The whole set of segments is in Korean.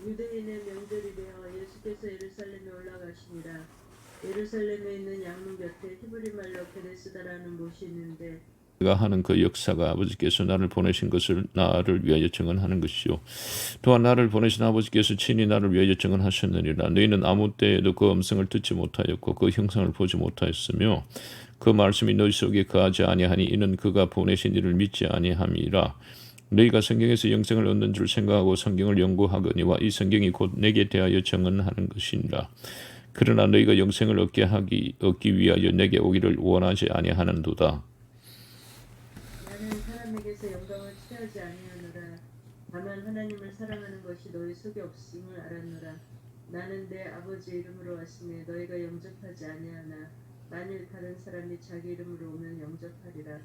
유대인의 명절이 되어 예수께서 예루살렘에 올라가시니라. 예루살렘에 있는 양문 곁에 히브리 말로 베데스다라는 곳이 있는데 내가 하는 그 역사가 아버지께서 나를 보내신 것을 나를 위하여 증언하는 것이요 또한 나를 보내신 아버지께서 친히 나를 위하여 증언하셨느니라. 너희는 아무 때에도 그 음성을 듣지 못하였고 그 형상을 보지 못하였으며 그 말씀이 너희 속에 거하지 아니하니 이는 그가 보내신 이를 믿지 아니함이라. 너희가 성경에서 영생을 얻는 줄 생각하고 성경을 연구하거니와 이 성경이 곧 내게 대하여 증언하는 것이니라. 그러나 너희가 영생을 얻기 위하여 내게 오기를 원하지 아니하는도다. 나는 사람에게서 영광을 취하지 아니하노라. 다만 하나님을 사랑하는 것이 너희 속에 없음을 알았노라. 나는 내 아버지 이름으로 왔으니 너희가 영접하지 아니하나 만일 다른 사람이 자기 이름으로 오면 영접하리라.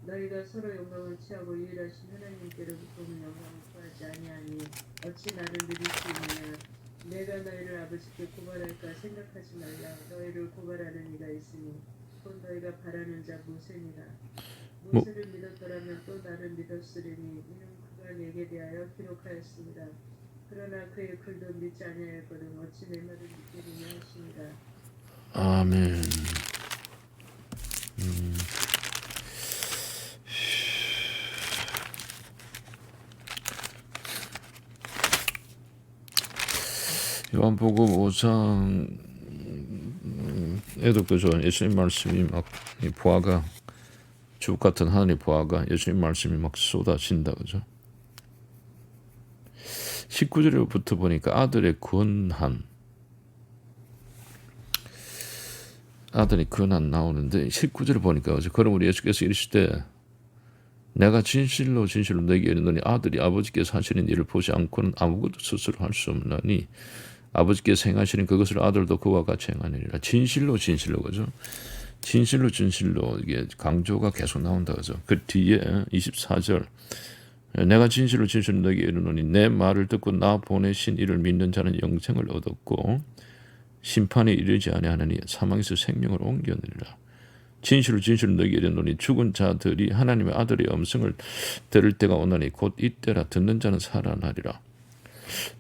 너희가 서로 영광을 취하고 유일하신 하나님께로부터 오는 영광을 구하지 아니하니 어찌 나를 믿을 수 있느냐. 내가 너희를 아버지께 고발할까 생각하지 말라. 너희를 고발하는 이가 있으니 곧 너희가 바라는 자 모세니라. 모세를 믿었더라면 또 나를 믿었으리니 이는 그가 내게 대하여 기록하였습니다. 그러나 그의 글도 믿지 아니하였거든 어찌 내 말을 믿겠느냐 하시니라. 아멘. 요한복음 5장 에도 그죠. 예수님 말씀이 막 보아가 주옥 같은 하늘의 보아가 예수님 말씀이 막 쏟아진다 그죠. 19절부터 보니까 아들의 권한 나오는데 19절을 보니까 그죠. 그럼 우리 예수께서 이르실 때 내가 진실로 너에게 이르노니 아들이 아버지께서 하시는 일을 보지 않고는 아무것도 스스로 할 수 없나니 아버지께서 행하시는 그것을 아들도 그와 같이 행하느니라. 진실로 그죠. 진실로 이게 강조가 계속 나온다 그죠. 그 뒤에 24절 내가 진실로 너에게 이르노니 내 말을 듣고 나 보내신 이를 믿는 자는 영생을 얻었고 심판에 이르지 아니하느니 사망에서 생명을 옮겼느니라. 진실로 너에게 이르노니 죽은 자들이 하나님의 아들의 음성을 들을 때가 오나니 곧 이때라. 듣는 자는 살아나리라.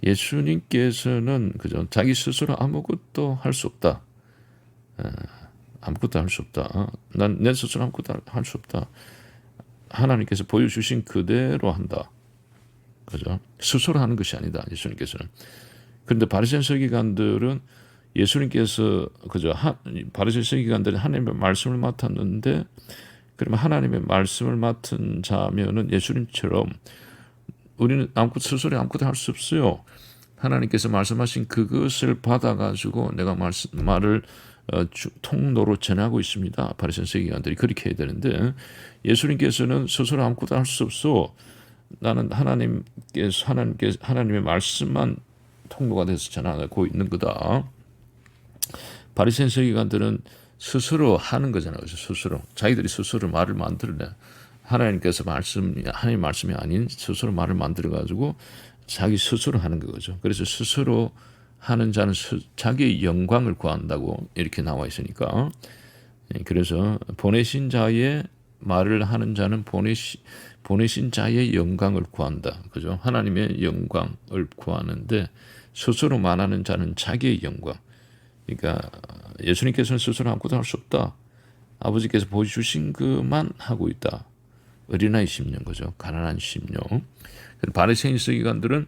예수님께서는 그죠. 자기 스스로 아무것도 할 수 없다. 아무것도 할 수 없다. 난 내 스스로 아무것도 할 수 없다. 하나님께서 보여주신 그대로 한다. 그죠? 스스로 하는 것이 아니다. 예수님께서는. 그런데 바리새인 서기관들은 예수님께서 그죠? 바리새인 서기관들은 하나님의 말씀을 맡았는데 그러면 하나님의 말씀을 맡은 자면은 예수님처럼 우리는 스스로 아무것도 할 수 없어요. 하나님께서 말씀하신 그것을 받아가지고 내가 말을 통로로 전하고 있습니다. 바리새인 서기관들이 그렇게 해야 되는데 예수님께서는 스스로 아무것도 할 수 없어. 나는 하나님의 말씀만 통로가 돼서 전하고 있는 거다. 바리새인 서기관들은 스스로 하는 거잖아요. 스스로 자기들이 스스로 말을 만들어내. 하나님께서 하나님 말씀이 아닌 스스로 말을 만들어 가지고 자기 스스로 하는 거죠. 그래서 스스로 하는 자는 자기의 영광을 구한다고 이렇게 나와 있으니까 그래서 보내신 자의 말을 하는 자는 보내신 자의 영광을 구한다. 그죠? 하나님의 영광을 구하는데 스스로 말하는 자는 자기의 영광. 그러니까 예수님께서는 스스로 아무것도 할 수 없다. 아버지께서 보여주신 것만 하고 있다. 어린아이 심령 거죠. 가난한 심령. 바리새인 서기관들은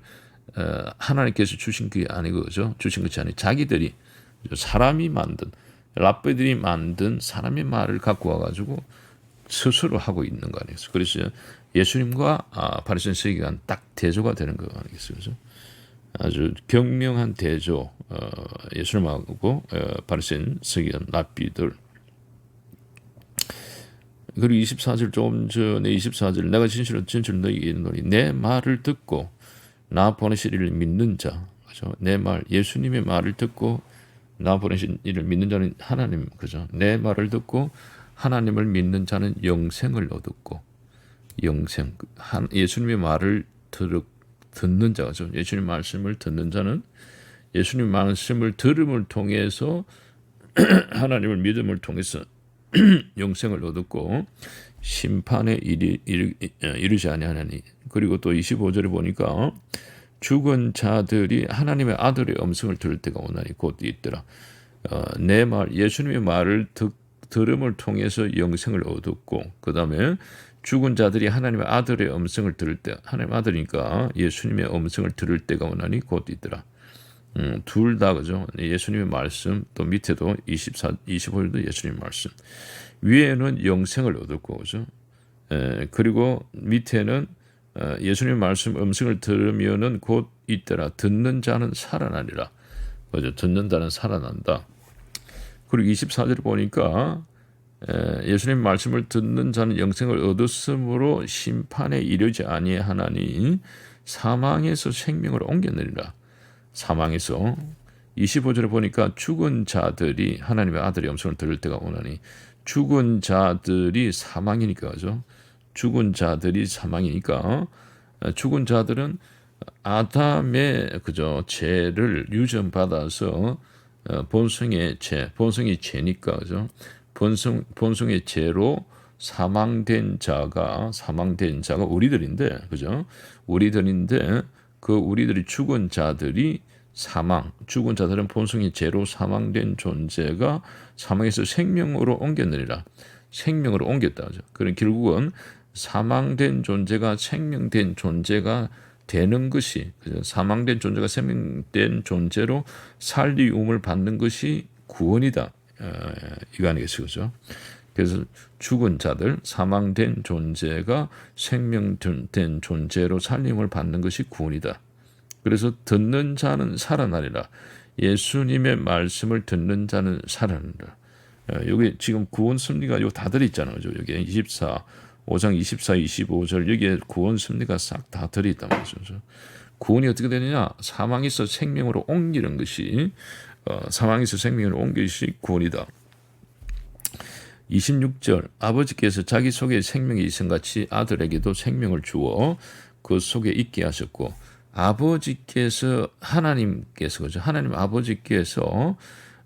하나님께서 주신 게 아니고 그죠. 주신 것이 아니고 자기들이 사람이 만든 랍비들이 만든 사람의 말을 갖고 와가지고 스스로 하고 있는 거 아니겠어요. 그래서 예수님과 바리새인 서기관 딱 대조가 되는 거 아니겠어요. 그죠? 아주 경명한 대조. 예수님하고 바리새인 서기관 랍비들. 그리고 24절 좀 전에 24절 내가 진실로 너희에게 이르노니 내 말을 듣고 나 보내신 이를 믿는 자. 그죠? 내 말 예수님의 말을 듣고 나 보내신 이를 믿는 자는 하나님. 그죠? 내 말을 듣고 하나님을 믿는 자는 영생을 얻었고 영생. 예수님의 말을 듣는 자. 그죠? 예수님 말씀을 듣는 자는 예수님 말씀을 들음을 통해서 하나님을 믿음을 통해서 영생을 얻었고 심판에 이르지 아니하나니. 그리고 또 25절에 보니까 죽은 자들이 하나님의 아들의 음성을 들을 때가 오나니 곧 있더라. 내 말, 예수님의 말을 들음을 통해서 영생을 얻었고, 그 다음에 죽은 자들이 하나님의 아들의 음성을 들을 때, 하나님 아들이니까 예수님의 음성을 들을 때가 오나니 곧 있더라. 둘 다 그죠? 예수님의 말씀, 또 밑에도 25절도 예수님의 말씀. 위에는 영생을 얻었고, 그죠? 그리고 밑에는 예수님의 말씀 음성을 들으면은 곧 있더라. 듣는 자는 살아나리라. 그죠? 듣는 자는 살아난다. 그리고 24절 보니까 예수님 말씀을 듣는 자는 영생을 얻었으므로 심판에 이르지 아니하나니 사망에서 생명으로 옮겨내리라. 사망에서 25절에 보니까 죽은 자들이 하나님의 아들의 음성을 들을 때가 오나니 죽은 자들이 사망이니까 그죠? 죽은 자들이 사망이니까 죽은 자들은 아담의 그죠 죄를 유전받아서 본성의 죄니까 그죠? 본성의 죄로 사망된 자가 우리들인데 그죠? 우리들인데 그 우리들이 죽은 자들이 죽은 자들은 본성의 죄로 사망된 존재가 사망에서 생명으로 옮겨내리라. 생명으로 옮겼다 그죠? 그럼 결국은 사망된 존재가 생명된 존재가 되는 것이 그죠? 사망된 존재가 생명된 존재로 살리움을 받는 것이 구원이다. 이거 아니겠어요, 그죠? 그래서 죽은 자들, 사망된 존재가 생명된 존재로 살림을 받는 것이 구원이다. 그래서 듣는 자는 살아나리라. 예수님의 말씀을 듣는 자는 살아나리라. 여기 지금 구원 섭리가 요 다 들어있잖아요. 여기 5장 24, 25절 여기에 구원 섭리가 싹 다 들어있단 말이죠. 구원이 어떻게 되느냐? 사망에서 생명으로 옮기는 것이 사망에서 생명으로 옮기는 것이 구원이다. 26절 아버지께서 자기 속에 생명이 있음같이 아들에게도 생명을 주어 그 속에 있게 하셨고 아버지께서 하나님께서 그죠? 하나님 아버지께서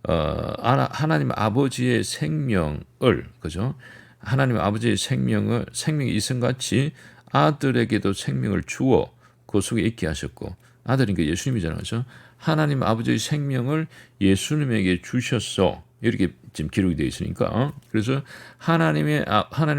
하나님 아버지의 생명을 그죠? 하나님 아버지의 생명이 있음같이 아들에게도 생명을 주어 그 속에 있게 하셨고 아들이니까 예수님이잖아요. 그죠? 하나님 아버지의 생명을 예수님에게 주셨어. 이렇게 지금 기록이 되어 있으니까 그래서 하나님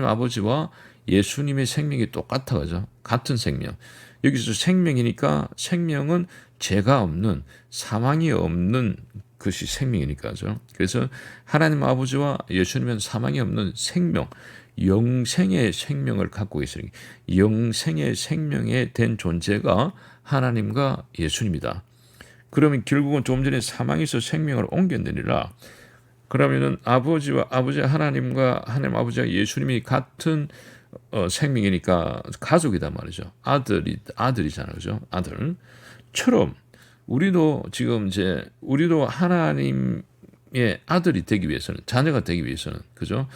아버지와 예수님의 생명이 똑같아 그죠? 같은 생명. 여기서 생명이니까 생명은 죄가 없는 사망이 없는 것이 생명이니까죠. 그래서 하나님 아버지와 예수님은 사망이 없는 생명, 영생의 생명을 갖고 계시니 영생의 생명에 된 존재가 하나님과 예수님이다. 그러면 결국은 좀 전에 사망에서 생명을 옮겨내리라. 그러면은 하나님과 하나님 아버지와 예수님이 같은 생명이니까 가족이단 말이죠. 아들이잖아요, 그죠? 아들처럼 우리도 지금 우리도 하나님의 아들이 되기 위해서는 자녀가 되기 위해서는 그죠?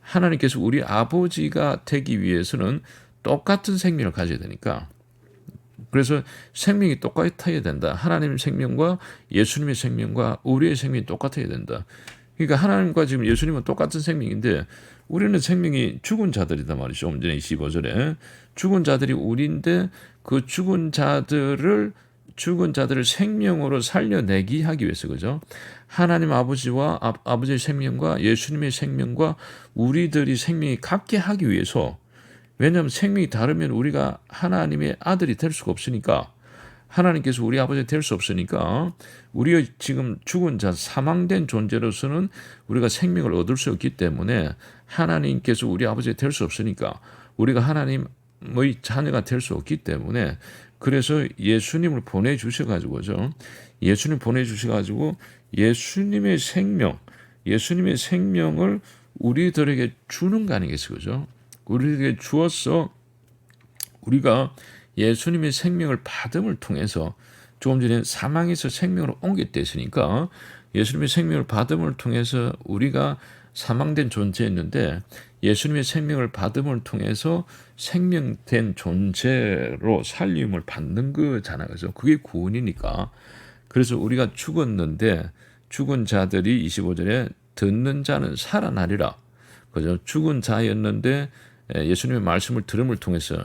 하나님께서 우리 아버지가 되기 위해서는 똑같은 생명을 가져야 되니까. 그래서 생명이 똑같아야 된다. 하나님의 생명과 예수님의 생명과 우리의 생명이 똑같아야 된다. 그러니까 하나님과 지금 예수님은 똑같은 생명인데 우리는 생명이 죽은 자들이단 말이죠. 좀 전에 25절에 죽은 자들이 우리인데 그 죽은 자들을 생명으로 살려내기 하기 위해서 그죠? 하나님 아버지와 아버지의 생명과 예수님의 생명과 우리들이 생명이 같게 하기 위해서 왜냐하면 생명이 다르면 우리가 하나님의 아들이 될 수가 없으니까 하나님께서 우리 아버지 될 수 없으니까 우리가 지금 죽은 자 사망된 존재로서는 우리가 생명을 얻을 수 없기 때문에 하나님께서 우리 아버지 될 수 없으니까 우리가 하나님의 자녀가 될 수 없기 때문에 그래서 예수님을 보내주셔가지고죠. 예수님 보내주셔가지고 예수님의 생명을 우리들에게 주는 거 아니겠어요, 그죠? 우리에게 주어서 우리가 예수님의 생명을 받음을 통해서 조금 전에 사망에서 생명으로 옮겼댔으니까 예수님의 생명을 받음을 통해서 우리가 사망된 존재였는데 예수님의 생명을 받음을 통해서 생명된 존재로 살림을 받는 거잖아요. 그죠? 그게 구원이니까. 그래서 우리가 죽었는데 죽은 자들이 25절에 듣는 자는 살아나리라. 그죠? 죽은 자였는데 예수님의 말씀을 들음을 통해서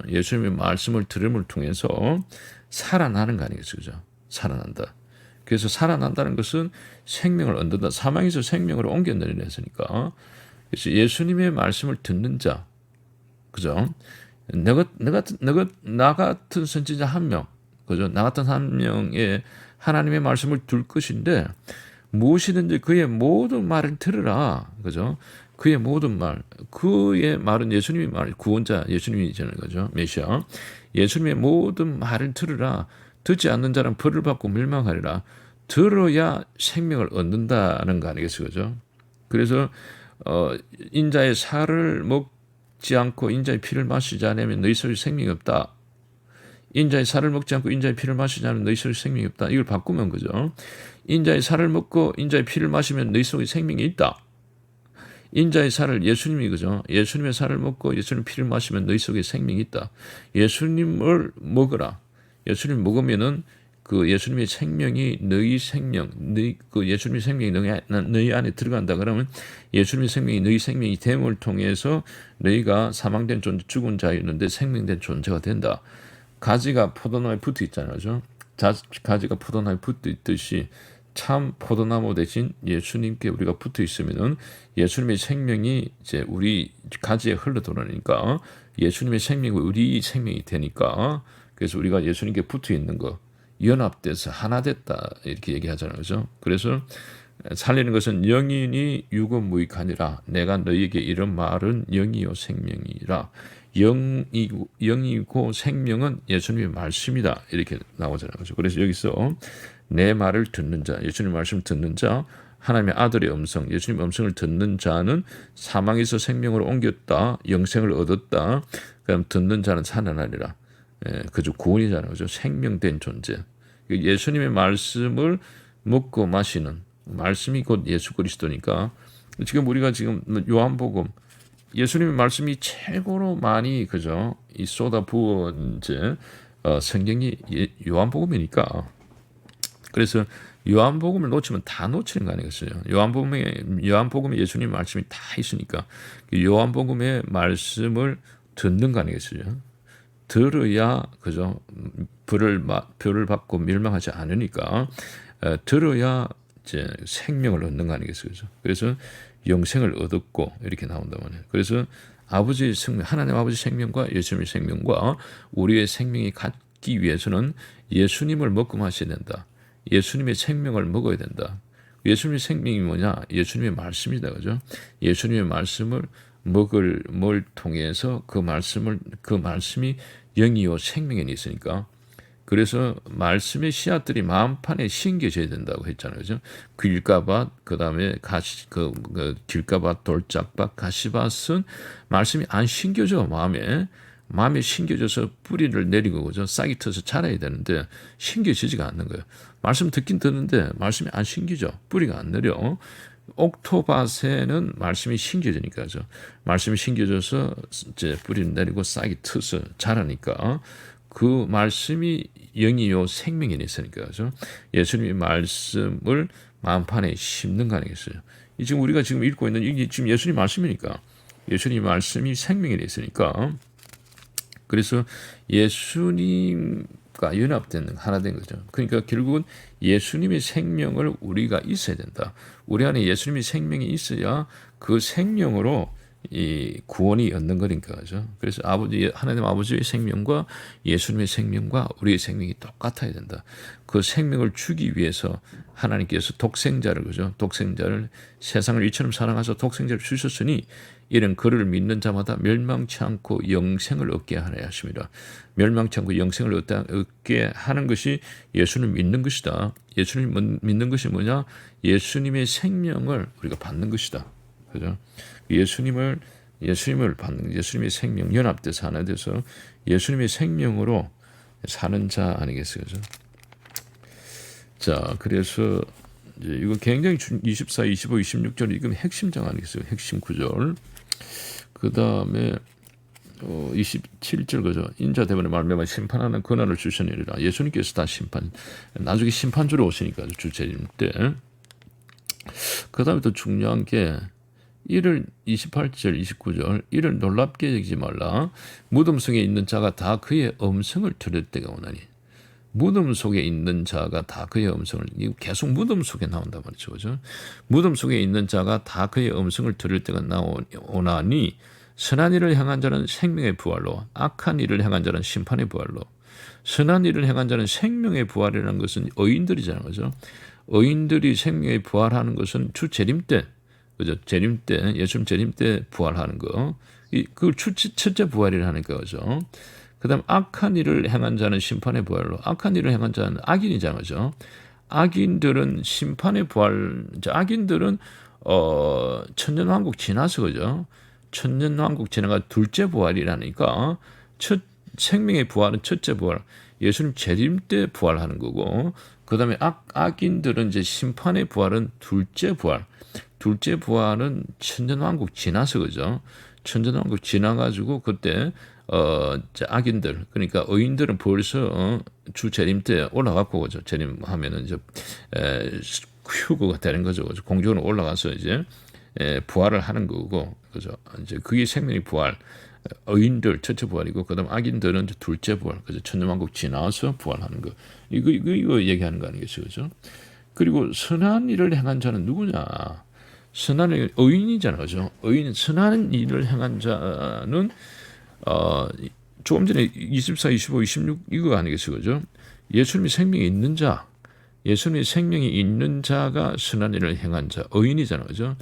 살아나는 거 아니겠어요, 그죠? 살아난다. 그래서 살아난다는 것은 생명을 얻는다. 사망에서 생명으로 옮겨내는 했으니까. 그래서 예수님의 말씀을 듣는 자, 그죠? 나 같은 선지자 한 명, 그죠? 나 같은 한 명의 하나님의 말씀을 들 것인데 무엇이든지 그의 모든 말을 들으라, 그죠? 그의 모든 말, 그의 말은 예수님의 말, 구원자 예수님이잖아요, 그죠? 메시아. 예수님의 모든 말을 들으라. 듣지 않는 자는 벌을 받고 멸망하리라. 들어야 생명을 얻는다는 거 아니겠어요, 그죠? 그래서 인자의 살을 먹지 않고 인자의 피를 마시지 않으면 너희 속에 생명이 없다. 인자의 살을 먹지 않고 인자의 피를 마시지 않으면 너희 속에 생명이 없다. 이걸 바꾸면 그죠? 인자의 살을 먹고 인자의 피를 마시면 너희 속에 생명이 있다. 인자의 살을 예수님이 그죠? 예수님의 살을 먹고 예수님 피를 마시면 너희 속에 생명이 있다. 예수님을 먹어라. 예수님 먹으면은 그 예수님의 생명이 너희 생명, 그 예수님의 생명이 너희 안에 들어간다. 그러면 예수님의 생명이 너희 생명이 됨을 통해서 너희가 사망된 존재, 죽은 자였는데 생명된 존재가 된다. 가지가 포도나무에 붙어 있잖아요, 그죠? 가지가 포도나무에 붙어 있듯이 참 포도나무 대신 예수님께 우리가 붙어 있으면은 예수님의 생명이 이제 우리 가지에 흘러 들어오니까 예수님의 생명이 우리 생명이 되니까 그래서 우리가 예수님께 붙어 있는 거 연합돼서 하나 됐다 이렇게 얘기하잖아요, 그죠? 그래서 살리는 것은 영이니 유고무익하니라. 내가 너희에게 이런 말은 영이요 생명이라. 영이고 생명은 예수님의 말씀이다 이렇게 나오잖아요, 그죠? 그래서 여기서 내 말을 듣는 자, 예수님 말씀 듣는 자, 하나님의 아들의 음성, 예수님 음성을 듣는 자는 사망에서 생명으로 옮겼다, 영생을 얻었다. 그럼 듣는 자는 살아나리라. 그죠? 구원이잖아요, 그죠? 생명된 존재. 예수님의 말씀을 먹고 마시는 말씀이 곧 예수 그리스도니까 지금 우리가 지금 요한복음 예수님의 말씀이 최고로 많이 그죠? 이 쏟아 부은 이제 성경이 요한복음이니까. 그래서 요한복음을 놓치면 다 놓치는 거 아니겠어요? 요한복음에 예수님 말씀이 다 있으니까 요한복음의 말씀을 듣는 거 아니겠어요? 들어야 그죠? 벌을 받고 멸망하지 않으니까 들어야 이제 생명을 얻는 거 아니겠어요? 그죠? 그래서 영생을 얻었고 이렇게 나온단 말이에요. 그래서 아버지의 생명, 하나님 아버지 생명과 예수님의 생명과 우리의 생명이 갖기 위해서는 예수님을 먹고 마셔야 된다. 예수님의 생명을 먹어야 된다. 예수님의 생명이 뭐냐? 예수님의 말씀이다, 그죠? 예수님의 말씀을 먹을 뭘 통해서 그 말씀이 영이요 생명에 있으니까. 그래서 말씀의 씨앗들이 마음판에 심겨져야 된다고 했잖아요, 그죠? 길가밭, 그다음에 길가밭, 돌짝밭, 가시밭은 말씀이 안 심겨져 마음에 심겨져서 뿌리를 내리고 그죠? 싹이 터서 자라야 되는데 심겨지지가 않는 거예요. 말씀 듣긴 듣는데 말씀이 안 심기죠. 뿌리가 안 내려. 옥토밭에는 말씀이 심겨지니까 죠. 말씀이 심겨져서 이제 뿌리를 내리고 싹이 터서 자라니까 그 말씀이 영이요 생명이 있으니까 그죠. 예수님의 말씀을 마음판에 심는 거 아니겠어요. 지금 우리가 지금 읽고 있는 이게 지금 예수님 말씀이니까 예수님 말씀이 생명이 있으니까 그래서 예수님과 연합된 하나 된 거죠. 그러니까 결국은 예수님의 생명을 우리가 있어야 된다. 우리 안에 예수님의 생명이 있어야 그 생명으로 이 구원이 얻는 거니까 그죠. 그래서 하나님 아버지의 생명과 예수님의 생명과 우리의 생명이 똑같아야 된다. 그 생명을 주기 위해서 하나님께서 독생자를 그죠. 독생자를 세상을 이처럼 사랑하셔서 독생자를 주셨으니 이는 그를 믿는 자마다 멸망치 않고 영생을 얻게 하려 하심이라. 멸망치 않고 영생을 얻게 하는 것이 예수를 믿는 것이다. 예수님 믿는 것이 뭐냐? 예수님의 생명을 우리가 받는 것이다. 그죠? 예수님을 받는 예수님의 생명 연합돼서 하나 돼서 예수님의 생명으로 사는 자 아니겠어요? 그죠? 자, 그래서 이제 이거 굉장히 24, 25, 26절 이건 핵심장 아니겠어요? 핵심 구절. 그 다음에 27절 그죠? 인자 대번에 말미암아 심판하는 권한을 주시니라. 예수님께서 다 나중에 심판주로 오시니까 주제일 때. 그 다음에 또 중요한 게 이를 28절 29절 이를 놀랍게 여기지 말라. 무덤 속에 있는 자가 다 그의 음성을 들을 때가 오나니. 무덤 속에 있는 자가 다 그의 음성을 이거 계속 무덤 속에 나온단 말이죠. 그죠? 무덤 속에 있는 자가 다 그의 음성을 들을 때가 나오나니 선한 일을 향한 자는 생명의 부활로 악한 일을 향한 자는 심판의 부활로 선한 일을 향한 자는 생명의 부활이라는 것은 의인들이잖아요. 그죠? 의인들이 생명의 부활하는 것은 주 재림 때 그죠? 재림 때 예수님 재림 때 부활하는 거. 그 첫째 부활이라니까 그죠? 그다음 악한 일을 행한 자는 심판의 부활로 악한 일을 행한 자는 악인이잖아요. 그죠? 악인들은 심판의 부활 악인들은 천년왕국 지나서 그죠? 천년왕국 지나가 둘째 부활이라니까 첫 생명의 부활은 첫째 부활 예수님 재림 때 부활하는 거고 그다음에 악인들은 이제 심판의 부활은 둘째 부활 둘째 부활은 천년왕국 지나서 그죠? 천년왕국 지나가지고 그때 악인들 그러니까 의인들은 벌써 주 재림 때 올라갔고 그죠? 재림하면은 이제 휴거가 되는 거죠. 그죠? 공중으로 올라가서 이제 부활을 하는 거고 그죠? 이제 그게 생명의 부활. 의인들 첫째 부활이고 그다음 악인들은 이제 둘째 부활. 그죠? 천년왕국 지나서 부활하는 거. 이거 얘기하는 거 아니겠어요, 그죠? 그리고 선한 일을 행한 자는 누구냐? 선한 일 의인이잖아요, 그죠? 의인 선한 일을 행한 자는 조금 전에 24, 25, 26 이거 아니겠어요, 그죠? 예수님이 생명이 있는 자, 예수님의 생명이 있는 자가 선한 일을 행한 자, 의인이잖아요, 그죠?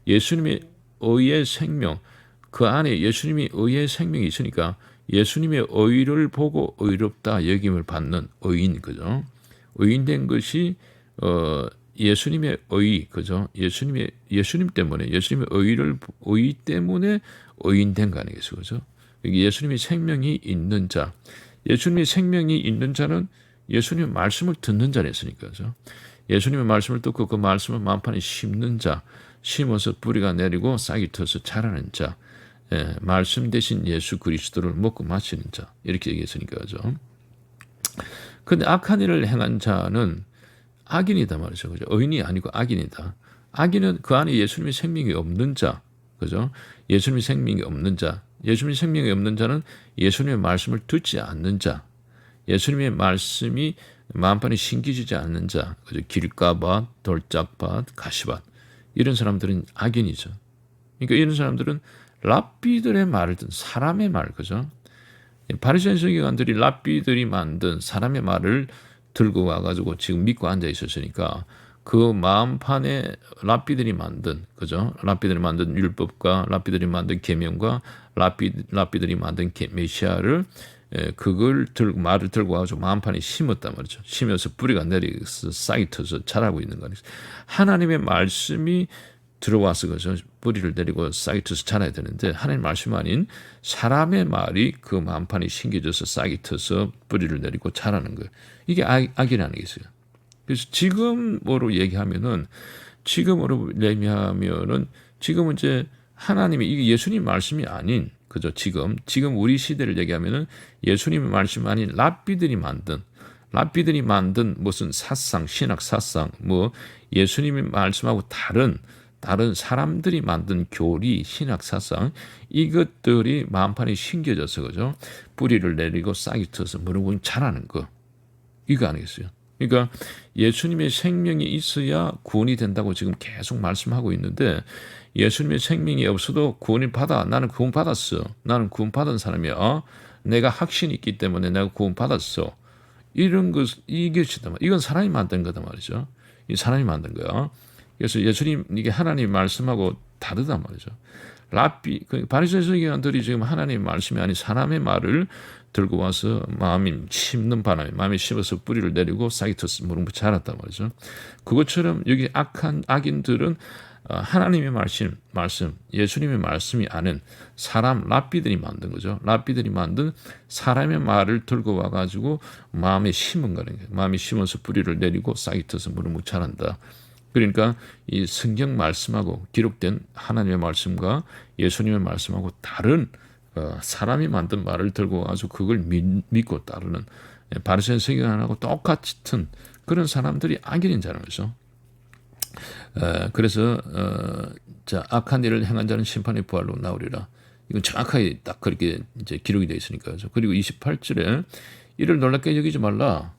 예수님의 의의 생명, 그 안에 예수님이 의의 생명이 있으니까 예수님의 의를 보고 의롭다 여김을 받는 의인, 그죠? 의인된 것이 예수님의 의, 그죠? 예수님 때문에 예수님의 의 때문에 의인된 거 아니겠어요, 그죠? 예수님의 생명이 있는 자, 예수님의 생명이 있는 자는 예수님의 말씀을 듣는 자랬으니까, 그죠? 예수님의 말씀을 듣고 그 말씀을 만판에 심는 자, 심어서 뿌리가 내리고 싹이 터서 자라는 자, 말씀 대신 예수 그리스도를 먹고 마시는 자 이렇게 얘기했으니까, 그죠? 근데 악한 일을 행한 자는 악인이다 말이죠. 그죠? 의인이 아니고 악인이다. 악인은 그 안에 예수님의 생명이 없는 자. 그죠? 예수님의 생명이 없는 자. 예수님의 생명이 없는 자는 예수님의 말씀을 듣지 않는 자. 예수님의 말씀이 만판에 신기지지 않는 자. 그죠? 길가밭, 돌짝밭, 가시밭. 이런 사람들은 악인이죠. 그러니까 이런 사람들은 랍비들의 말을 듣는 사람의 말. 그죠? 바리새인 서기관들이 랍비들이 만든 사람의 말을 들고 와가지고 지금 믿고 앉아 있었으니까 그 마음판에 랍비들이 만든 그죠? 랍비들이 만든 율법과 랍비들이 만든 계명과 랍비들이 만든 메시아를 그걸 들고 말을 들고 와가지고 마음판에 심었단 말이죠. 심어서 뿌리가 내려서 싹이 터서 자라고 있는 거니까 하나님의 말씀이 들어와서 그죠? 뿌리를 내리고 싹이 터서 자라야 되는데 하나님 말씀 아닌 사람의 말이 그 만판이 심겨져서 싹이 터서 뿌리를 내리고 자라는 거예요. 이게 악이 아니겠어요. 그래서 지금으로 얘기하면은 지금으로 얘기하면은 지금은 이제 하나님이 이게 예수님 말씀이 아닌 그죠? 지금 우리 시대를 얘기하면은 예수님의 말씀 아닌 랍비들이 만든 무슨 사상 신학 사상 뭐 예수님이 말씀하고 다른 사람들이 만든 교리, 신학 사상 이것들이 마음판에 심겨져서 그죠? 뿌리를 내리고 싹이 터서 무릎은 자라는 거 이거 아니겠어요? 그러니까 예수님의 생명이 있어야 구원이 된다고 지금 계속 말씀하고 있는데 예수님의 생명이 없어도 구원을 받아 나는 구원 받았어. 나는 구원 받은 사람이야. 내가 확신이 있기 때문에 내가 구원 받았어. 이런 것 이것이다. 이건 사람이 만든 거다 말이죠. 이 사람이 만든 거야. 그래서 예수님 이게 하나님 말씀하고 다르단 말이죠. 바리새인 서기관들이 지금 하나님 말씀이 아닌 사람의 말을 들고 와서 마음이 심는 바람에 마음이 심어서 뿌리를 내리고 싹이 터서 무릎을 자랐단 말이죠. 그것처럼 여기 악인들은 하나님의 말씀, 예수님의 말씀이 아닌 사람 랍비들이 만든 거죠. 랍비들이 만든 사람의 말을 들고 와가지고 마음에 심은 거는 거예요. 마음이 심어서 뿌리를 내리고 싹이 터서 무릎을 자란다. 그러니까 이 성경 말씀하고 기록된 하나님의 말씀과 예수님의 말씀하고 다른 사람이 만든 말을 들고 와서 그걸 믿고 따르는 바리새인 서기관하고 똑같은 그런 사람들이 악인인 자는 거죠. 그래서 악한 일을 행한 자는 심판의 부활로 나오리라. 이건 정확하게 딱 그렇게 이제 기록이 되어 있으니까요. 그리고 28절에 이를 놀랍게 여기지 말라.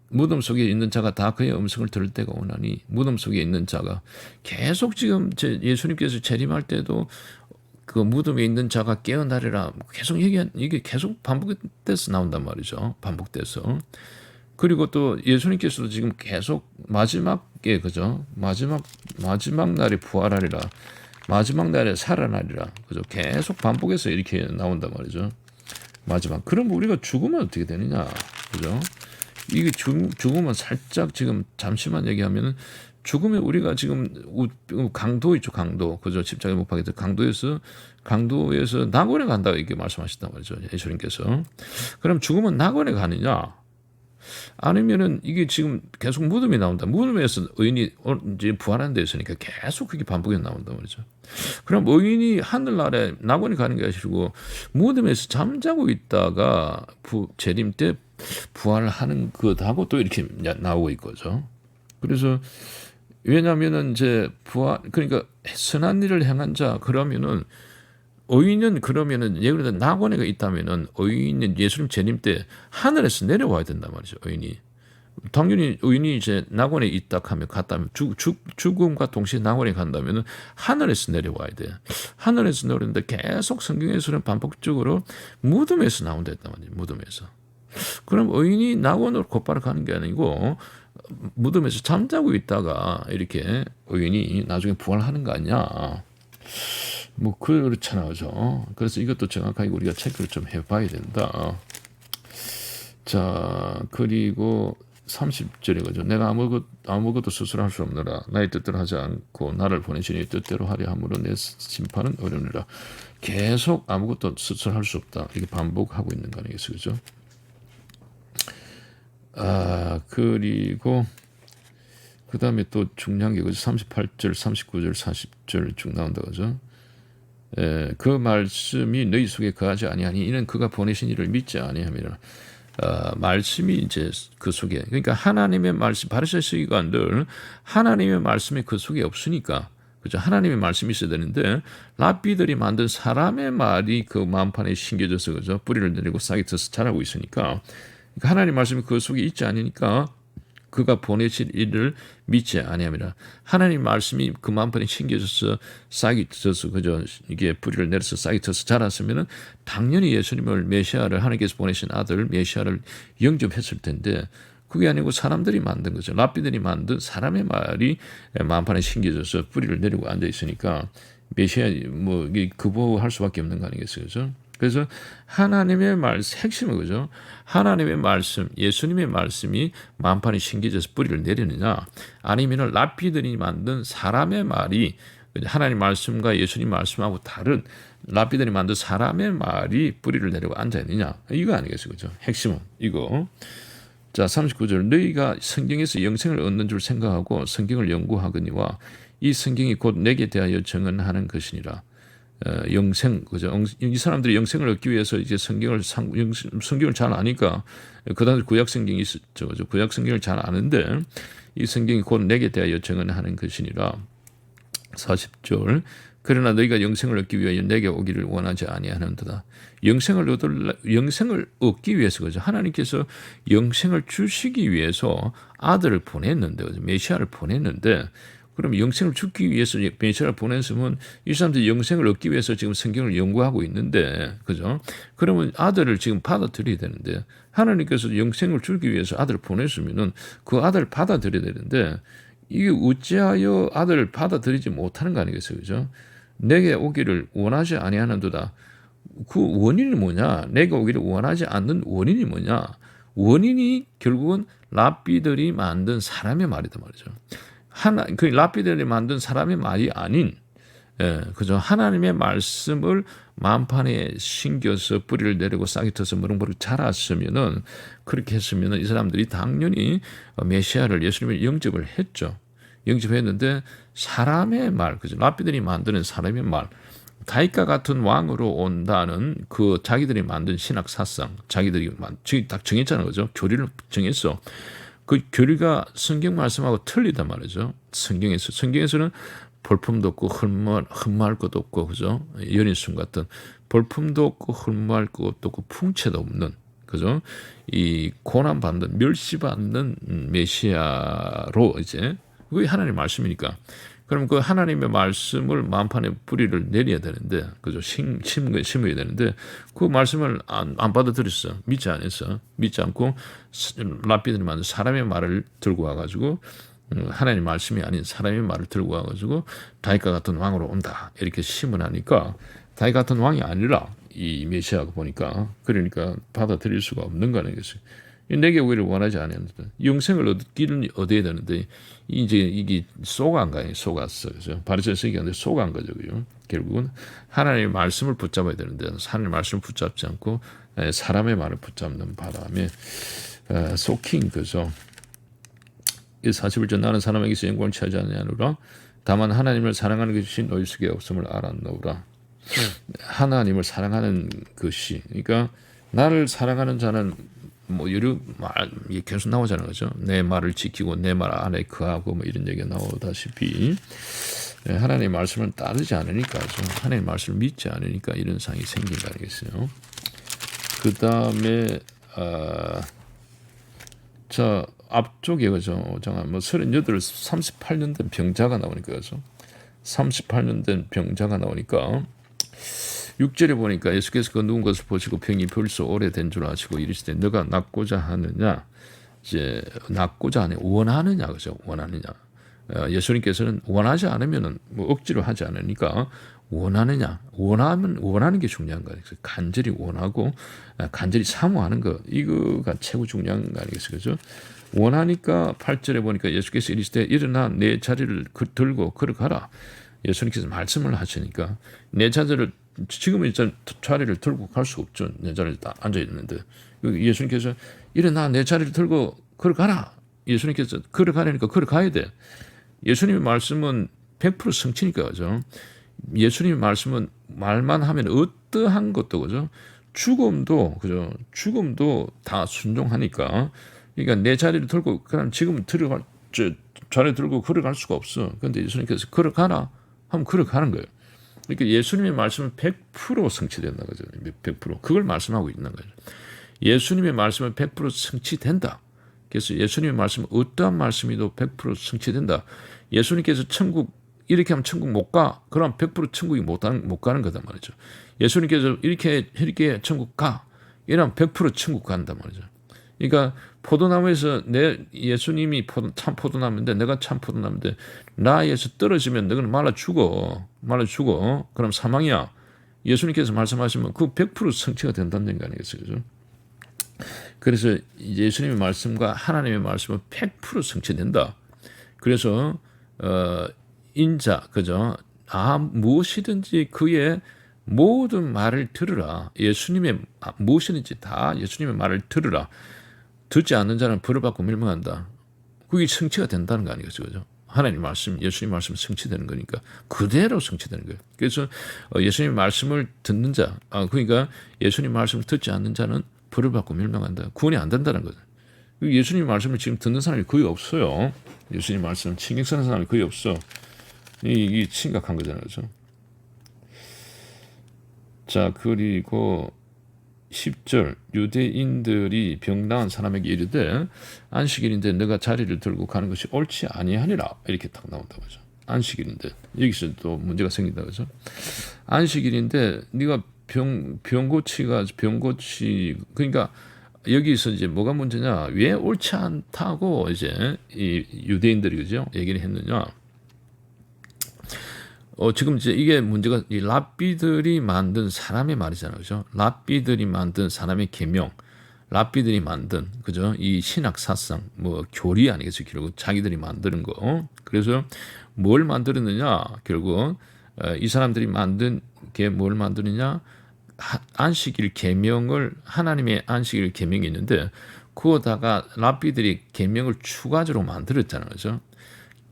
무덤 속에 있는 자가 다 그의 음성을 들을 때가 오나니 무덤 속에 있는 자가 계속 지금 예수님께서 재림할 때도 그 무덤에 있는 자가 깨어나리라 계속 얘기한 이게 계속 반복돼서 나온단 말이죠. 반복돼서. 그리고 또 예수님께서도 지금 계속 마지막에 그죠? 마지막 날에 부활하리라. 마지막 날에 살아나리라. 그죠? 계속 반복해서 이렇게 나온단 말이죠. 마지막. 그럼 우리가 죽으면 어떻게 되느냐? 그죠? 이게 죽으면 살짝 지금 잠시만 얘기하면은 죽으면 우리가 지금 강도 있죠, 강도. 그죠? 십자가에 못 박혀서 강도에서 낙원에 간다 이렇게 말씀하셨단 말이죠. 예수님께서. 그럼 죽으면 낙원에 가느냐? 아니면은 이게 지금 계속 무덤이 나온다. 무덤에서 의인이 이제 부활하는 데 있으니까 계속 그게 반복해서 나온단 말이죠. 그럼 의인이 하늘나라에 낙원에 가는 게 아니고 무덤에서 잠자고 있다가 재림 때 부활하는 것하고 또 이렇게 나오고 있거죠. 그래서 왜냐하면은 이제 그러니까 선한 일을 행한 자 그러면은 의인은 그러면은 예를 들어 낙원에 있다면은 의인은 예수님 재림 때 하늘에서 내려와야 된단 말이죠. 의인이 당연히 의인이 이제 낙원에 있다 하면 갔다면 죽음과 동시에 낙원에 간다면은 하늘에서 내려와야 돼. 하늘에서 내려오는데 계속 성경에서는 반복적으로 무덤에서 나온다 했단 말이에요. 무덤에서. 그럼 의인이 낙원으로 곧바로 가는 게 아니고 무덤에서 잠자고 있다가 이렇게 의인이 나중에 부활하는 거 아니야. 뭐 그렇잖아요. 그죠? 그래서 이것도 정확하게 우리가 체크를 좀 해봐야 된다. 자, 그리고 30절에 그죠? 내가 아무것도 스스로 할 수 없느라 나의 뜻대로 하지 않고 나를 보내시니 뜻대로 하려 함으로 내 심판은 어렵느라. 계속 아무것도 스스로 할 수 없다. 이렇게 반복하고 있는 거 아니겠어요? 그죠? 그리고 그 다음에 또 중요한 게 그죠? 38절, 39절, 40절 쭉 나온다 그죠? 그 말씀이 너희 속에 거하지 아니하니 이는 그가 보내신 이를 믿지 아니함이라. 말씀이 이제 그 속에 그러니까 하나님의 말씀 바리새인 서기관들 하나님의 말씀이 그 속에 없으니까 그죠? 하나님의 말씀이 있어야 되는데 랍비들이 만든 사람의 말이 그 마음판에 심겨져서 그죠? 뿌리를 내리고 싹이 트서 자라고 있으니까 그러니까 하나님 말씀이 그 속에 있지 않으니까 그가 보내실 일을 믿지 아니함이라. 하나님 말씀이 그 마음판에 심겨져서 싹이 트서 그죠? 이게 뿌리를 내려서 싹이 트서 자랐으면은 당연히 예수님을 메시아를 하나님께서 보내신 아들 메시아를 영접했을 텐데 그게 아니고 사람들이 만든 거죠. 랍비들이 만든 사람의 말이 마음판에 심겨져서 뿌리를 내리고 앉아 있으니까 메시아 뭐 이게 거부할 수밖에 없는 거 아니겠어요, 그죠? 그래서 하나님의 말씀 핵심은 그죠? 하나님의 말씀, 예수님의 말씀이 만판에 심겨져서 뿌리를 내리느냐, 아니면 랍비들이 만든 사람의 말이 하나님 말씀과 예수님 말씀하고 다른 랍비들이 만든 사람의 말이 뿌리를 내리고 앉아 있느냐, 이거 아니겠어요, 그죠? 핵심은 이거. 자, 39절 너희가 성경에서 영생을 얻는 줄 생각하고 성경을 연구하거니와 이 성경이 곧 내게 대하여 증언하는 것이니라. 영생 그죠? 이 사람들이 영생을 얻기 위해서 이제 성경을 잘 아니까 그다음 구약 성경이 있었죠. 그죠? 구약 성경을 잘 아는데 이 성경이 곧 내게 대하여 증언하는 것이니라. 40절 그러나 너희가 영생을 얻기 위하여 내게 오기를 원하지 아니하는도다. 영생을 얻기 위해서 그죠? 하나님께서 영생을 주시기 위해서 아들을 보냈는데 그죠? 메시아를 보냈는데 그럼 영생을 주기 위해서 메시아를 보냈으면 이 사람들이 영생을 얻기 위해서 지금 성경을 연구하고 있는데 그죠? 그러면 아들을 지금 받아들여야 되는데 하나님께서 영생을 주기 위해서 아들을 보냈으면은 그 아들을 받아들여야 되는데 이게 어찌하여 아들을 받아들이지 못하는 거 아니겠어요, 그죠? 내게 오기를 원하지 아니하는도다. 그 원인이 뭐냐? 내게 오기를 원하지 않는 원인이 뭐냐? 원인이 결국은 랍비들이 만든 사람의 말이다 말이죠. 그 랍비들이 만든 사람의 말이 아닌, 그죠? 하나님의 말씀을 만판에 심겨서 뿌리를 내리고 싹이 트서 무럭무럭 자랐으면은 그렇게 했으면은 이 사람들이 당연히 메시아를 예수님을 영접을 했죠. 영접했는데 사람의 말, 그죠? 랍비들이 만드는 사람의 말, 다윗과 같은 왕으로 온다는 그 자기들이 만든 신학 사상, 자기들이 딱 정했잖아요, 그죠? 교리를 정했어. 그 교리가 성경 말씀하고 틀리단 말이죠. 성경에서는 볼품도 없고 흠모할 것도 없고 그죠? 연인순 같은 볼품도 없고 흠모할 것도 없고 풍채도 없는 그죠? 이 고난 받는 멸시받는 메시아로 이제 그게 하나님의 말씀이니까. 그럼 그 하나님의 말씀을 마음판에 뿌리를 내려야 되는데, 그죠? 심어야 되는데, 그 말씀을 안 받아들였어. 믿지 않았어. 믿지 않고, 랍비들이 만든 사람의 말을 들고 와가지고, 하나님의 말씀이 아닌 사람의 말을 들고 와가지고, 다윗과 같은 왕으로 온다. 이렇게 심어하니까, 다윗 같은 왕이 아니라, 이 메시아가 보니까, 그러니까 받아들일 수가 없는 거는 것이. 내게 오히려 원하지 않았는데 영생을 얻기를 얻어야 되는데 이제 이게 쏘간 거예요. 속았어. 그죠? 바리새인이 근데 쏘간 거죠. 그죠? 결국은 하나님의 말씀을 붙잡아야 되는데 하나님의 말씀을 붙잡지 않고 사람의 말을 붙잡는 바람에 속힌 거죠. 41절 나는 사람에게서 영광을 취하지 아니하노라. 다만 하나님을 사랑하는 것이 너희 속에 없음을 알았노라. 하나님을 사랑하는 것이 그러니까 나를 사랑하는 자는 뭐 여러 말 계속 나오잖아요, 그죠? 내 말을 지키고 내 말 안에 거하고 뭐 이런 얘기가 나오다시피 하나님의 말씀을 따르지 않으니까, 그죠? 하나님의 말씀을 믿지 않으니까 이런 상황이 생긴다 아니겠어요? 그 다음에 저 앞쪽에 그죠? 정말 뭐 38년 된 병자가 나오니까, 그죠? 38년 된 병자가 나오니까. 6절에 보니까 예수께서 그 누운 것을 보시고 병이 벌써 오래된 줄 아시고 이르시되 너가 낫고자 하느냐, 이제 낫고자 하느냐, 원하느냐, 그죠? 원하느냐. 예수님께서는 원하지 않으면은 뭐 억지로 하지 않으니까 원하느냐, 원하는 게 중요한 거예요. 간절히 원하고 간절히 사모하는 거, 이거가 최고 중요한 거 아니겠어요, 그죠? 원하니까 8절에 보니까 예수께서 이르시되 일어나 내 자리를 들고 걸어가라. 예수님께서 말씀을 하시니까 내 자리를 지금은 일단 자리를 들고 갈 수 없죠. 내 자리에 앉아 있는데 예수님께서 일어나 내 자리를 들고 걸어가라. 예수님께서 걸어가라니까 걸어가야 돼. 예수님의 말씀은 100% 성취니까, 그죠? 예수님의 말씀은 말만 하면 어떠한 것도, 그죠? 죽음도, 그죠? 죽음도 다 순종하니까. 그러니까 내 자리를 들고 그럼 지금 자리 들고 걸어갈 수가 없어. 그런데 예수님께서 걸어가라 하면 걸어가는 거예요. 그러니까 예수님의 말씀은 100% 성취된다, 그죠? 100% 그걸 말씀하고 있는 거죠. 예수님의 말씀은 100% 성취된다. 그래서 예수님의 말씀은 어떠한 말씀이도 100% 성취된다. 예수님께서 천국 이렇게 하면 천국 못 가. 그럼 100% 천국이 못 가는 거단 말이죠. 예수님께서 이렇게 천국 가. 이러면 100% 천국 간단 말이죠. 그러니까 포도나무에서 예수님이 참 포도나무인데 내가 참 포도나무인데 나에서 떨어지면 너는 말라 죽어. 그럼 사망이야. 예수님께서 말씀하시면 그 100% 성취가 된다는 거 아니겠어요, 그죠? 그래서 예수님의 말씀과 하나님의 말씀은 100% 성취된다. 그래서 인자, 그죠? 무엇이든지 그의 모든 말을 들으라. 예수님의 무엇이든지 다 예수님의 말을 들으라. 듣지 않는 자는 벌을 받고 멸망한다. 그게 성취가 된다는 거 아니겠어요, 그죠? 하나님 말씀, 예수님 말씀 성취되는 거니까 그대로 성취되는 거예요. 그래서 예수님 말씀을 듣는 자, 그러니까 예수님 말씀을 듣지 않는 자는 벌을 받고 멸망한다. 구원이 안 된다는 거죠. 예수님 말씀을 지금 듣는 사람이 거의 없어요. 예수님 말씀 신경 쓰는 사람이 거의 없어. 이게 심각한 거잖아요, 그죠? 자, 그리고 10절 유대인들이 병나은 사람에게 이르되 안식일인데 너가 자리를 들고 가는 것이 옳지 아니하니라. 이렇게 딱 나온다고 하죠. 안식일인데 여기서 또 문제가 생긴다고 하죠. 안식일인데 네가 병 고치 그러니까 여기서 이제 뭐가 문제냐, 왜 옳지 않다고 이제 이 유대인들이, 그죠, 얘기를 했느냐. 지금 이제 이게 문제가 이 랍비들이 만든 사람의 말이잖아요, 그죠? 랍비들이 만든 사람의 계명, 랍비들이 만든, 그죠? 이 신학 사상, 뭐 교리 아니겠어요? 결국 자기들이 만드는 거. 그래서 뭘 만들었느냐? 결국 이 사람들이 만든 게 뭘 만드느냐? 안식일 계명을, 하나님의 안식일 계명이 있는데 그거다가 랍비들이 계명을 추가적으로 만들었잖아요, 그죠?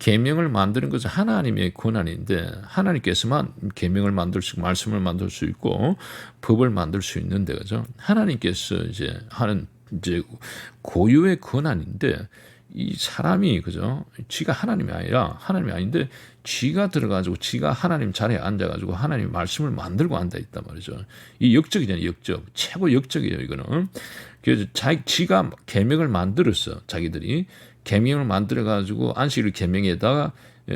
계명을 만드는 것은 하나님의 권한인데 하나님께서만 계명을 만들 수, 말씀을 만들 수 있고 법을 만들 수 있는데, 그죠? 하나님께서 이제 하는 이제 고유의 권한인데 이 사람이 그죠? 지가 하나님이 아니라 하나님이 아닌데 지가 들어가지고 지가 하나님 자리에 앉아가지고 하나님 말씀을 만들고 앉아 있단 말이죠. 이 역적이잖아요. 역적. 최고 역적이에요. 이거는. 그래서 지가 계명을 만들었어. 자기들이 계명을 만들어가지고 안식일 계명에다가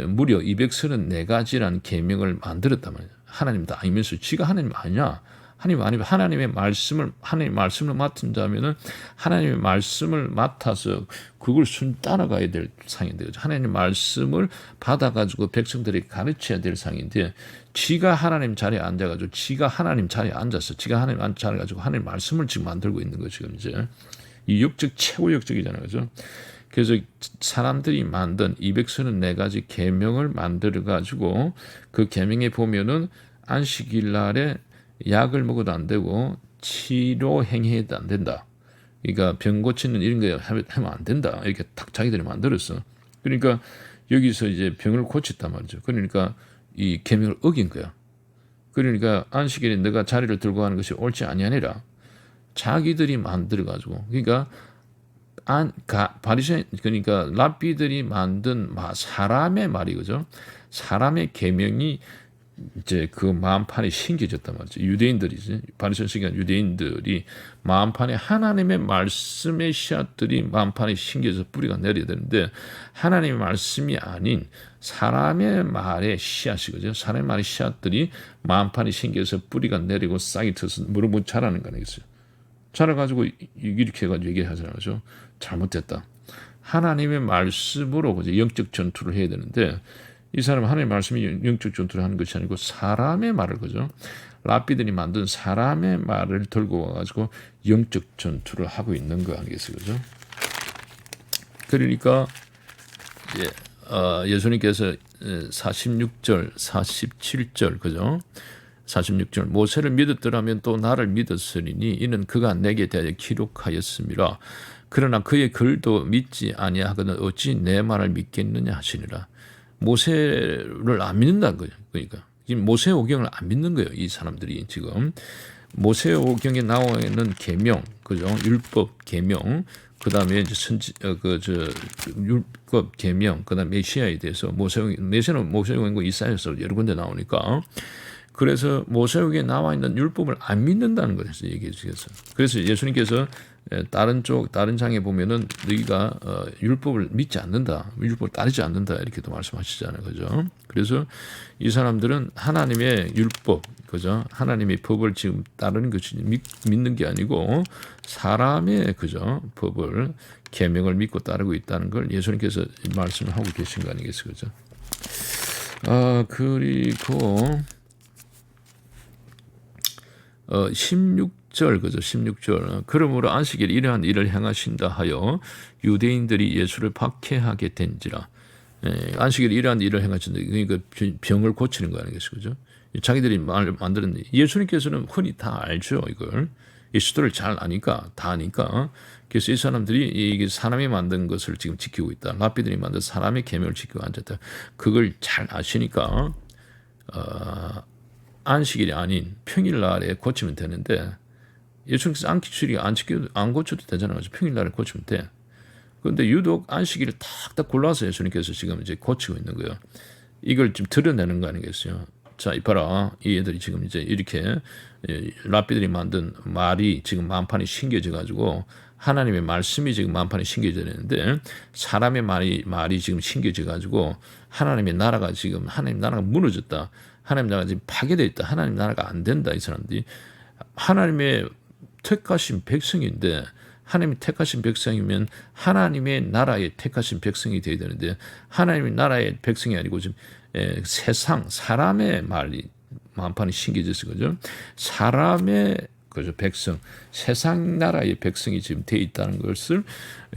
무려 234가지라는 계명을 만들었단 말이에요. 하나님 다 알면서 지가 하나님 아니냐? 하나님 아니면 하나님의 말씀을 맡은 자면은 하나님의 말씀을 맡아서 그걸 따라가야 될 상인데 하나님의 말씀을 받아가지고 백성들이 가르쳐야 될 상인데 지가 하나님 자리에 앉아가지고 지가 하나님 자리에 앉아서 지가 하나님 자리에 가지고 하나님 말씀을 지금 만들고 있는 거죠. 지금 이제 이 역적 최고 역적이잖아요, 그죠? 그래서 사람들이 만든 234가지 계명을 만들어 가지고 그 계명에 보면은 안식일 날에 약을 먹어도 안 되고 치료 행위해도 안 된다. 그러니까 병 고치는 이런 거 하면 안 된다. 이렇게 딱 자기들이 만들었어. 그러니까 여기서 이제 병을 고쳤단 말이죠. 그러니까 이 계명을 어긴 거야. 그러니까 안식일에 내가 자리를 들고 가는 것이 옳지 아니하니라. 자기들이 만들어 가지고 그러니까 바리새인 그러니까 랍비들이 만든 사람의 말이 그죠? 사람의 계명이 이제 그 마음판에 심겨졌단 말이죠. 유대인들이지 바리새인 시간 유대인들이 마음판에 하나님의 말씀의 씨앗들이 마음판에 심겨져서 뿌리가 내려야 되는데 하나님의 말씀이 아닌 사람의 말의 씨앗이거든요. 사람의 말의 씨앗들이 마음판에 심겨서 뿌리가 내리고 싹이 트서 무릎을 자라는 거 아니겠어요. 자라가지고 이렇게 해가지고 얘기하잖아요. 그죠? 잘못됐다. 하나님의 말씀으로 그죠? 영적 전투를 해야 되는데 이 사람은 하나님의 말씀이 영적 전투를 하는 것이 아니고 사람의 말을 그죠? 랍비들이 만든 사람의 말을 들고 와가지고 영적 전투를 하고 있는 거 아니겠어요, 그죠? 그러니까 예수님께서 46절, 47절 그죠? 46절 모세를 믿었더라면 또 나를 믿었으리니 이는 그가 내게 대하여 기록하였음이라. 그러나 그의 글도 믿지 아니하거든 어찌 내 말을 믿겠느냐 하시니라. 모세를 안 믿는다는 거예요. 그러니까 지금 모세오경을 안 믿는 거예요. 이 사람들이 지금 모세오경에 나와 있는 계명, 그죠? 율법 계명, 그다음에 이제 율법 계명, 그다음 메시아에 대해서 메시아는 모세오경과 이사야서 여러 군데 나오니까. 그래서 모세오경에 나와 있는 율법을 안 믿는다는 것에서 얘기해 주겠어요. 그래서 예수님께서 다른 장에 보면은 너희가 율법을 믿지 않는다, 율법을 따르지 않는다 이렇게도 말씀하시잖아요, 그죠? 그래서 이 사람들은 하나님의 율법, 그죠? 하나님의 법을 지금 따르는 것이 믿는 게 아니고 사람의 그죠? 법을 계명을 믿고 따르고 있다는 걸 예수님께서 말씀을 하고 계신 거 아니겠어요, 그죠? 그리고 16절 그죠? 16절 그러므로 안식일 이러한 일을 행하신다 하여 유대인들이 예수를 박해하게 된지라. 안식일 이러한 일을 행하신다. 그러니까 병을 고치는 거 아니겠어요, 그죠? 자기들이 만드는 예수님께서는 흔히 다 알죠, 이걸. 예수들을 잘 아니까 다 아니까. 그래서 이 사람들이 이게 사람이 만든 것을 지금 지키고 있다. 랍비들이 만든 사람의 계명을 지키고 앉았다. 그걸 잘 아시니까. 안식일이 아닌 평일날에 고치면 되는데 예수님께서 안식일이 안 고쳐도 되잖아요. 평일날에 고치면 돼. 그런데 유독 안식일을 탁 골라서 예수님께서 지금 이제 고치고 있는 거예요. 이걸 좀 드러내는 거 아니겠어요? 자, 이봐라. 이 애들이 지금 이제 이렇게 랍비들이 만든 말이 지금 만판에 심겨져 가지고 하나님의 말씀이 지금 만판에 심겨져 있는데 사람의 말이 지금 심겨져 가지고 하나님의 나라가 무너졌다. 하나님 나라가 지금 파괴되어 있다. 하나님 나라가 안 된다. 이 사람들이 하나님의 택하신 백성인데 하나님이 택하신 백성이면 하나님의 나라의 택하신 백성이 되어야 되는데 하나님의 나라의 백성이 아니고 지금 사람의 말이 만판이 심겨졌어, 그죠? 사람의 그죠 백성, 세상 나라의 백성이 지금 되어 있다는 것을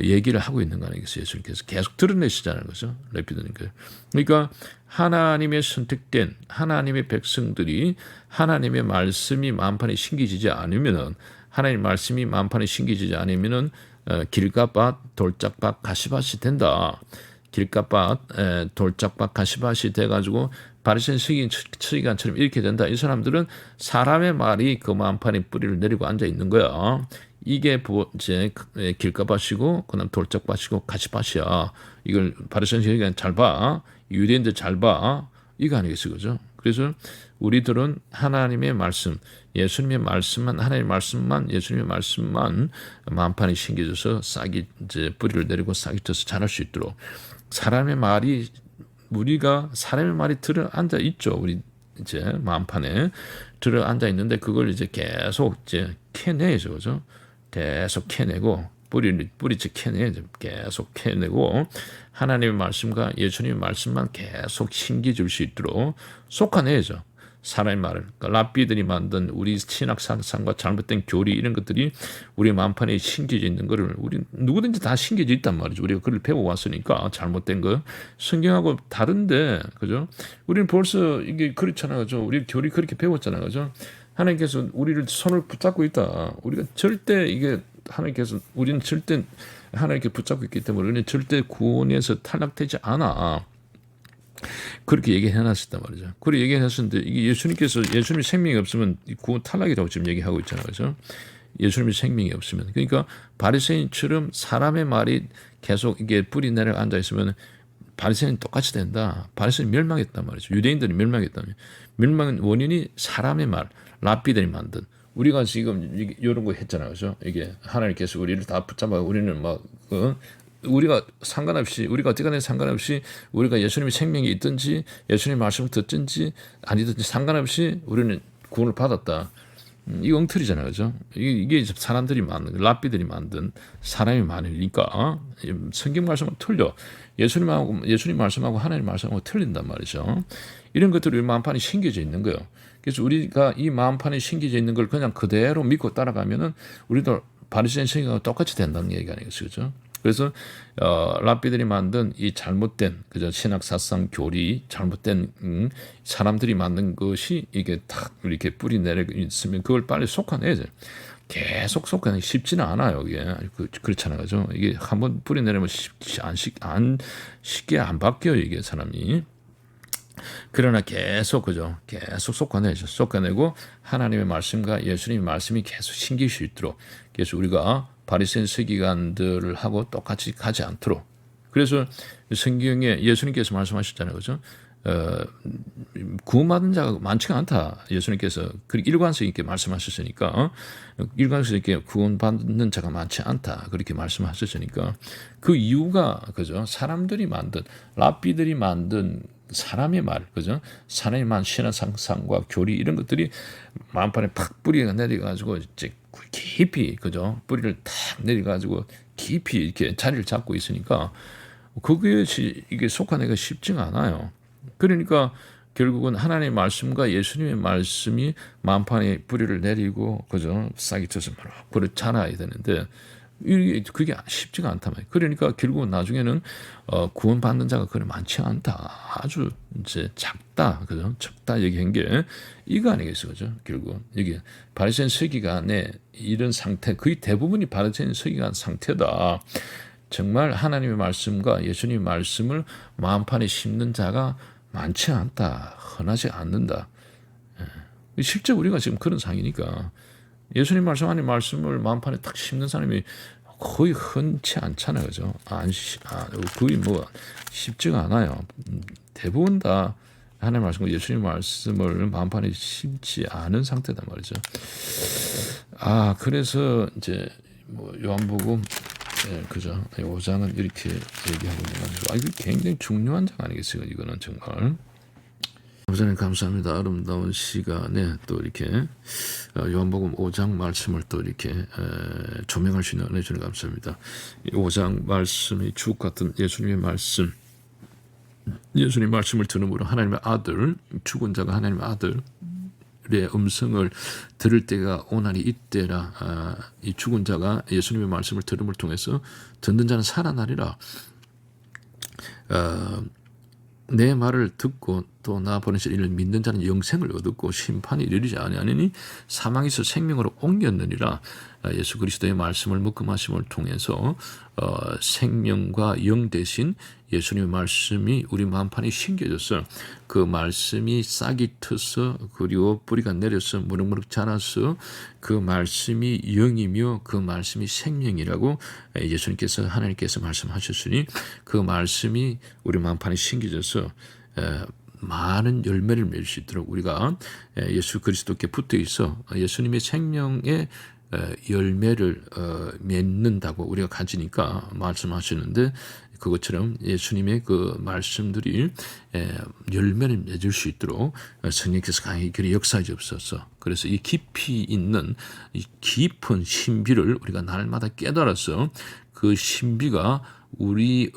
얘기를 하고 있는 거 아니겠어요? 예수님께서 계속 드러내시자는 거죠. 래피드니까. 그러니까 하나님의 선택된 하나님의 백성들이 하나님의 말씀이 만판에 심겨지지 않으면은 하나님의 말씀이 만판에 심겨지지 않으면은 길가밭, 돌짝밭, 가시밭이 된다. 길가밭, 돌짝밭, 가시밭이 돼가지고 바리새인 서기관처럼 이렇게 된다. 이 사람들은 사람의 말이 그 만판에 뿌리를 내리고 앉아 있는 거야. 이게 이제 길가밭이고 그다음 돌짝밭이고 가시밭이야. 이걸 바리새인들이 잘 봐. 유대인들 잘 봐. 이거 아니겠어요, 그죠? 그래서 우리들은 하나님의 말씀, 예수님의 말씀만, 하나님의 말씀만, 예수님의 말씀만 만판에 심겨져서 싹이 이제 뿌리를 내리고 싹이 쪄서 자랄 수 있도록 사람의 말이 우리가 사람의 말이 들어 앉아 있죠. 우리 이제 만판에 들어 앉아 있는데 그걸 이제 계속 이제 캐내죠, 그죠? 계속 캐내고 뿌리째 캐내죠. 계속 캐내고 하나님의 말씀과 예수님의 말씀만 계속 심겨줄 수 있도록 쏟아내죠. 사람의 말을. 그러니까 랍비들이 만든 우리 신학 상상과 잘못된 교리 이런 것들이 우리 만판에 심겨져 있는 거를 우리 누구든지 다 심겨져 있단 말이죠. 우리가 그걸 배워왔으니까 잘못된 거 성경하고 다른데 그죠? 우리는 벌써 이게 그렇잖아요, 그죠? 우리 교리 그렇게 배웠잖아요, 그죠? 하나님께서 우리를 손을 붙잡고 있다. 우리가 절대 이게 하나님께서 우리는 절대 하나님께 붙잡고 있기 때문에 우리는 절대 구원에서 탈락되지 않아. 그렇게 얘기해놨었단 말이죠. 그렇게 얘기했었는데 이게 예수님의 생명이 없으면 구원 탈락이라고 지금 얘기하고 있잖아요, 그렇죠? 예수님의 생명이 없으면 그러니까 바리새인처럼 사람의 말이 계속 이게 뿌리 내려 앉아 있으면 바리새인 똑같이 된다. 바리새인 멸망했단 말이죠. 유대인들이 멸망했다면 멸망의 원인이 사람의 말, 랍비들이 만든. 우리가 지금 이런 거 했잖아요, 그죠? 이게 하나님께서 우리를 다 붙잡아 우리는 막 우리가 상관없이 우리가 어떻게 하든 상관없이 우리가 예수님의 생명이 있든지 예수님의 말씀을 듣든지 아니든지 상관없이 우리는 구원을 받았다. 이거 엉터리잖아요, 그죠? 이게 사람들이 만든 랍비들이 만든 사람이 많으니까 성경 말씀은 틀려. 예수님 말씀하고 하나님 말씀하고 틀린단 말이죠. 이런 것들이 마음판에 심겨져 있는 거예요. 그래서 우리가 이 마음판에 심겨져 있는 걸 그냥 그대로 믿고 따라가면은 우리도 바리새인 성경과 똑같이 된다는 얘기가 아니겠어요, 그죠? 그래서 랍비들이 만든 이 잘못된 그저 신학 사상 교리 잘못된 사람들이 만든 것이 이게 딱 이렇게 뿌리 내려 있으면 그걸 빨리 쏟아내야 돼. 계속 쏟아내기 쉽지는 않아요. 이게 그렇잖아요, 그죠? 이게 한번 뿌리 내리면 쉽게 안 바뀌어요, 이게 사람이. 그러나 계속 그죠? 계속 쏟아내죠. 쏟아내고 하나님의 말씀과 예수님의 말씀이 계속 심길 수 있도록. 그래서 우리가 바리새인 서기관들을 하고 똑같이 가지 않도록. 그래서 성경에 예수님께서 말씀하셨잖아요, 그죠? 구원받은 자가 많지가 않다. 예수님께서 그렇게 일관성 있게 말씀하셨으니까 일관성 있게 구원받는 자가 많지 않다. 그렇게 말씀하셨으니까 그 이유가 그죠? 사람들이 만든 랍비들이 만든 사람의 말, 그죠? 사람의 만 신앙 상상과 교리 이런 것들이 마음판에 팍 뿌리가 내려가지고 이제 깊이 그죠? 뿌리를 탁 내려가지고 깊이 이렇게 자리를 잡고 있으니까 그것이 이게 쏟아내기가 쉽지가 않아요. 그러니까 결국은 하나님의 말씀과 예수님의 말씀이 마음판에 뿌리를 내리고 그죠? 싹이 쪄서 막 자라야 되는데 그게 쉽지가 않단 말이에요. 그러니까 결국은 나중에는 구원받는 자가 그리 많지 않다. 아주 이제 작다, 그죠? 적다 얘기한 게 이거 아니겠어요, 그죠? 결국 이게 바리새인 서기관의 이런 상태, 거의 대부분이 바리새인 서기관 상태다. 정말 하나님의 말씀과 예수님의 말씀을 마음판에 심는 자가 많지 않다, 흔하지 않는다. 실제 우리가 지금 그런 상황이니까. 예수님 말씀, 하나님 말씀을 마음판에 딱 심는 사람이 거의 흔치 않잖아요, 그죠? 거의 뭐 쉽지가 않아요. 대부분 다 하나님 말씀과 예수님 말씀을 마음판에 심지 않은 상태단 말이죠. 그래서 이제 뭐 요한복음 그죠? 5장은 이렇게 얘기하고 있는 거죠. 이거 굉장히 중요한 장 아니겠어요? 이거는 정말. 아버지님 감사합니다. 아름다운 시간에 또 이렇게 요한복음 5장 말씀을 또 이렇게 조명할 수 있는 은혜 주님 감사합니다. 5장 말씀이 주옥 같은 예수님의 말씀, 예수님 말씀을 들음으로 하나님의 아들, 죽은 자가 하나님의 아들의 음성을 들을 때가 오나니 이때라. 이 죽은 자가 예수님의 말씀을 들음을 통해서 듣는 자는 살아나리라. 내 말을 듣고 또 나 보내신 이를 믿는 자는 영생을 얻었고 심판이 이르지 아니하니 사망에서 생명으로 옮겼느니라. 예수 그리스도의 말씀을 먹고 마심을 통해서 생명과 영 대신 예수님의 말씀이 우리 마음판에 심겨져서 그 말씀이 싹이 트서 그리고 뿌리가 내려서 무럭무럭 자라서 그 말씀이 영이며 그 말씀이 생명이라고 예수님께서 하나님께서 말씀하셨으니 그 말씀이 우리 마음판에 심겨져서 많은 열매를 맺을 수 있도록 우리가 예수 그리스도께 붙어 있어 예수님의 생명의 열매를 맺는다고 우리가 가지니까 말씀하시는데 그것처럼 예수님의 그 말씀들이 열매를 맺을 수 있도록 성령께서 강하게 그리 역사해 주옵소서. 그래서 이 깊이 있는 이 깊은 신비를 우리가 날마다 깨달아서 그 신비가 우리의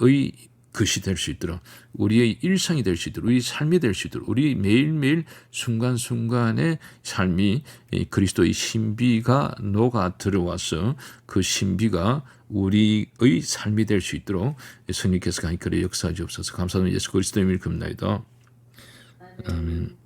것이 될 수 있도록 우리의 일상이 될 수 있도록 우리 삶이 될 수 있도록 우리 매일매일 순간순간의 삶이 그리스도의 신비가 녹아 들어와서 그 신비가 우리의 삶이 될 수 있도록 성령께서 강력하게 역사해 주옵소서. 감사합니다. 예수 그리스도의 이름을 금나이다. 아멘.